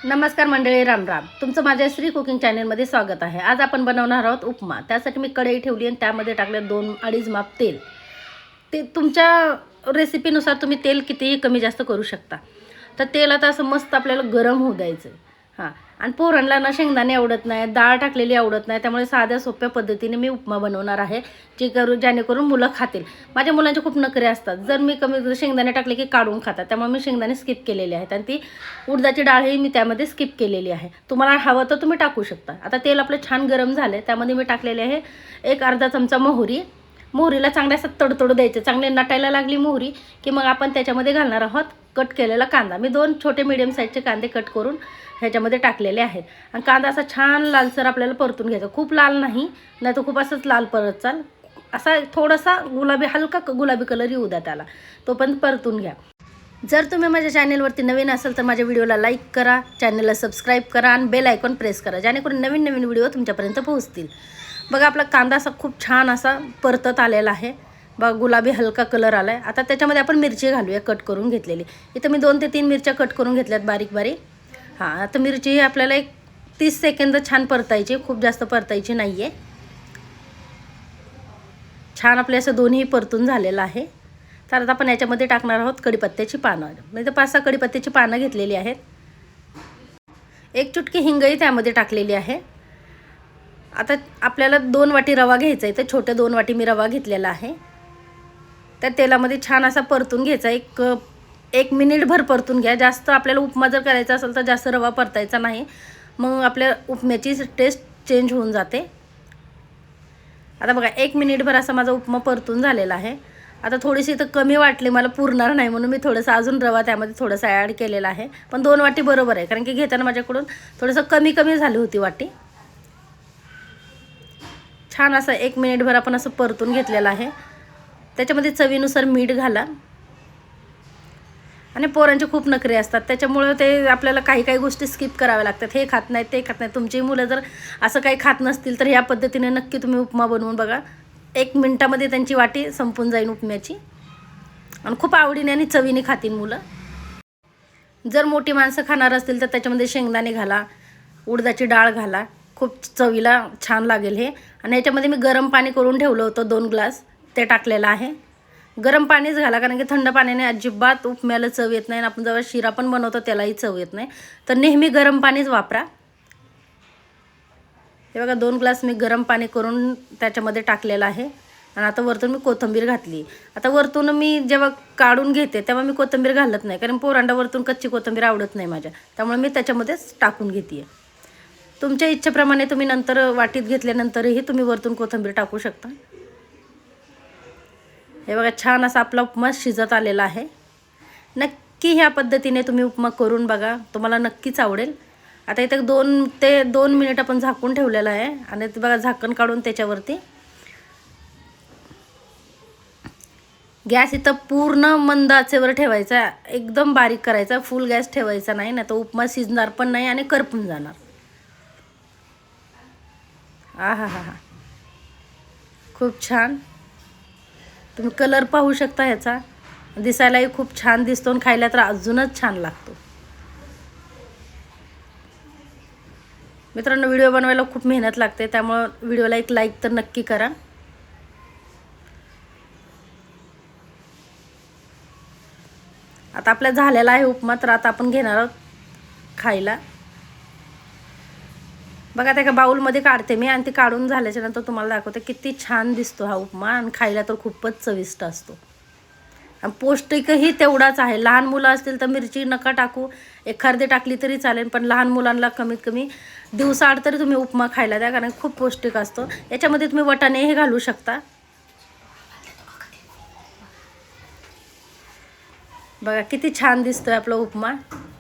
नमस्कार मंडळी, राम राम. तुमचं माझ्या श्री कुकिंग चॅनलमध्ये स्वागत आहे. आज आपण बनवणार आहोत उपमा. त्यासाठी मी कढई ठेवली आणि त्यामध्ये टाकले 2-2.5 माप तेल. ते तुमच्या रेसिपीनुसार तुम्ही तेल कितीही कमी जास्त करू शकता. तर तेल आता असं मस्त आपल्याला गरम होऊ द्यायचं. हां, आणि पोरांना ना शेंगदाणे आवडत नाही, डाळ टाकलेली आवडत नाही, त्यामुळे साध्या सोप्या पद्धतीने मी उपमा बनवणार आहे, जेणेकरून मुलं खातील. माझ्या मुलांचे खूप नखरे असतात. जर मी कमी शेंगदाणे टाकले की काढून खातात, त्यामुळे मी शेंगदाणे स्किप केलेले आहेत आणि ती उडदाची डाळही मी त्यामध्ये स्किप केलेली आहे. तुम्हाला हवं तर तुम्ही टाकू शकता. आता तेल आपलं छान गरम झालं, त्यामध्ये मी टाकलेले आहे एक अर्धा चमचा मोहरी. मोहरीला चांगल्या असं तडतडू द्यायचं. चांगले नटायला लागली मोहरी की मग आपण त्याच्यामध्ये घालणार आहोत कट केलेला कांदा. मी 2 छोटे मीडियम साईजचे कांदे कट करून ह्याच्यामध्ये टाकलेले आहेत. आणि कांदा असा छान लालसर आपल्याला परतून घ्यायचा. खूप लाल नाही, नाही तर खूप असंच लाल परत चाल. असा थोडासा गुलाबी, हलका गुलाबी कलर येऊ द्या त्याला, तो पण परतून घ्या. जर तुम्ही माझ्या चॅनलवरती नवीन असाल तर माझ्या व्हिडिओला लाईक करा, चॅनलला सबस्क्राईब करा आणि बेल आयकॉन प्रेस करा, जेणेकरून नवीन नवीन व्हिडिओ तुमच्यापर्यंत पोहोचतील. बघा आपला कांदा असा खूप छान असा परतत आलेला आहे. बघा गुलाबी हलका कलर आला आहे. आता त्याच्यामध्ये आपण मिरची घालूया कट करून घेतलेली. इथं मी 2 ते 3 मिरच्या कट करून घेतल्यात बारीक बारीक. हां, आता मिरची ही आपल्याला एक 30 सेकंद छान परतायची, खूप जास्त परतायची नाही आहे. छान आपले असं दोन्ही परतून झालेलं आहे. तर आता आपण याच्यामध्ये टाकणार आहोत कढीपत्त्याची पानं. म्हणजे 5-6 कढीपत्त्याची पानं घेतलेली आहेत. एक चुटकी हिंगही त्यामध्ये टाकलेली आहे. आता आपल्याला 2 वाटी रवा घ्यायचा आहे. तर छोटे 2 वाटी मी रवा घेतलेला आहे. त्या तेलामध्ये छान असा परतून घ्यायचा. एक मिनिटभर परतून घ्या. जास्त आपल्याला उपमा जर करायचा असेल तर जास्त रवा परतायचा नाही, मग आपल्या उपम्याची टेस्ट चेंज होऊन जाते. आता बघा 1 मिनिटभर असा माझा उपमा परतून झालेला आहे. आता थोडीशी तर कमी वाटली मला, पुरणार नाही म्हणून मी थोडंसं अजून रवा त्यामध्ये थोडासा ॲड केलेला आहे. पण 2 वाटी बरोबर आहे, कारण की घेताना माझ्याकडून थोडंसं कमी झाली होती वाटी. छान असं 1 मिनिटभर आपण असं परतून घेतलेलं आहे. त्याच्यामध्ये चवीनुसार मीठ घाला. आणि पोरांचे खूप नखरे असतात, त्याच्यामुळे ते आपल्याला काही गोष्टी स्किप कराव्या लागतात. हे खात नाहीत, ते खात नाहीत. तुमची मुलं जर असं काही खात नसतील तर ह्या पद्धतीने नक्की तुम्ही उपमा बनवून बघा. 1 मिनिटामध्ये त्यांची वाटी संपून जाईल उपम्याची आणि खूप आवडीने आणि चवीने खातील मुलं. जर मोठी माणसं खाणार असतील तर त्याच्यामध्ये शेंगदाणे घाला, उडदाची डाळ घाला, खूप चवीला छान लागेल हे. आणि याच्यामध्ये मी गरम पाणी करून ठेवलं होतं 2 ग्लास, ते टाकलेलं आहे. गरम पाणीच घाला, कारण की थंड पाण्याने अजिबात उपम्याला चव येत नाही आणि आपण जेव्हा शिरा पण बनवतो त्यालाही चव येत नाही. तर नेहमी गरम पाणीच वापरा. हे बघा 2 ग्लास मी गरम पाणी करून त्याच्यामध्ये टाकलेलं आहे. आणि आता वरतून मी कोथिंबीर घातली. आता वरतून मी जेव्हा काढून घेते तेव्हा मी कोथिंबीर घालत नाही, कारण पोरांना वरतून कच्ची कोथिंबीर आवडत नाही माझ्या, त्यामुळे मी त्याच्यामध्येच टाकून घेते. तुमच्या इच्छेप्रमाणे तुम्ही नंतर वाटीत घेतल्यानंतरही तुम्ही वरतून कोथिंबीर टाकू शकता. हे बघा छान असा आपला उपमा शिजत आलेला आहे. नक्की ह्या पद्धतीने तुम्ही उपमा करून बघा, तुम्हाला नक्कीच आवडेल. आता इथं 2 ते 2 मिनिट आपण झाकून ठेवलेलं आहे आणि ते बघा झाकण काढून त्याच्यावरती गॅस इथं पूर्ण मंद आचेवर ठेवायचा, एकदम बारीक करायचा, फुल गॅस ठेवायचा नाही, नाही तर उपमा शिजणार पण नाही आणि करपून जाणार. हा, खूप छान. तुम्ही कलर पाहू शकता ह्याचा, दिसायलाही खूप छान दिसतो आणि खायला तर अजूनच छान लागतो. मित्रांनो, व्हिडिओ बनवायला खूप मेहनत लागते, त्यामुळं व्हिडिओला एक लाईक तर नक्की करा. आता आपल्या झालेला आहे उपमा, तर आता आपण घेणार आहोत खायला. बघा त्या एका बाऊलमध्ये काढते मी आणि ती काढून झाल्याच्या नंतर तुम्हाला दाखवते किती छान दिसतो हा उपमा. आणि खायला तर खूपच चविष्ट असतो आणि पौष्टिकही तेवढाच आहे. लहान मुलं असतील तर मिरची नका टाकू, एखादी टाकली तरी चालेल, पण लहान मुलांना कमीत कमी दिवसाआड तरी तुम्ही उपमा खायला द्या, कारण खूप पौष्टिक असतो. याच्यामध्ये तुम्ही वाटाणेही घालू शकता. बघा किती छान दिसतोय आपला उपमा.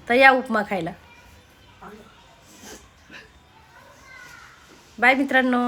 तर या उपमा खायला. बाय मित्रांनो.